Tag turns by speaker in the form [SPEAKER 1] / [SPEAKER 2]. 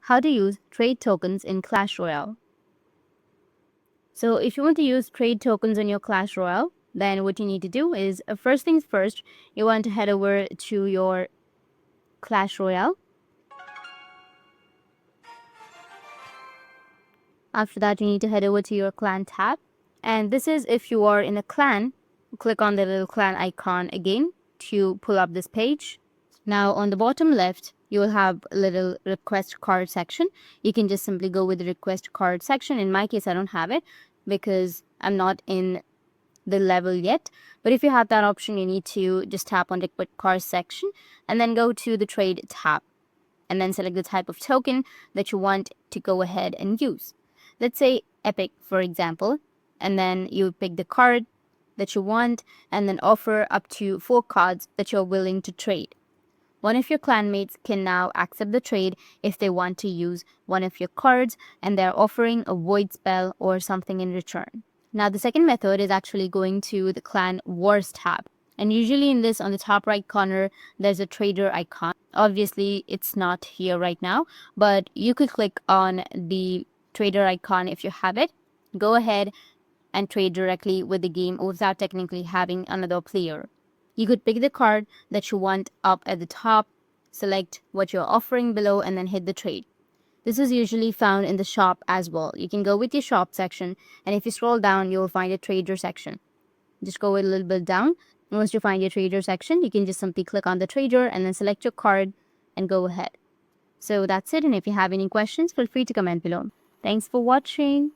[SPEAKER 1] how to use trade tokens in Clash Royale. So if you want to use trade tokens in your Clash Royale, then what you need to do is, first things first, you want to head over to your Clash Royale. After that, you need to head over to your clan tab. And this is if you are in a clan. Click on the little clan icon again to pull up this page. Now on the bottom left, you will have a little request card section. You can just simply go with the request card section. In my case, I don't have it because I'm not in the level yet. But if you have that option, you need to just tap on the request card section and then go to the trade tab and then select the type of token that you want to go ahead and use. Let's say Epic, for example, and then you pick the card that you want and then offer up to 4 cards that you're willing to trade. One of your clanmates can now accept the trade if they want to use one of your cards and they're offering a void spell or something in return. Now the second method is actually going to the clan wars tab. And usually in this, on the top right corner, there's a trader icon. Obviously it's not here right now, but you could click on the trader icon if you have it. Go ahead and trade directly with the game without technically having another player. You could pick the card that you want up at the top, select what you're offering below, and then hit the trade. This is usually found in the shop as well. You can go with your shop section, and if you scroll down, you'll find a trader section. Just go a little bit down. Once you find your trader section, you can just simply click on the trader and then select your card and go ahead. So that's it, and if you have any questions, feel free to comment below. Thanks for watching.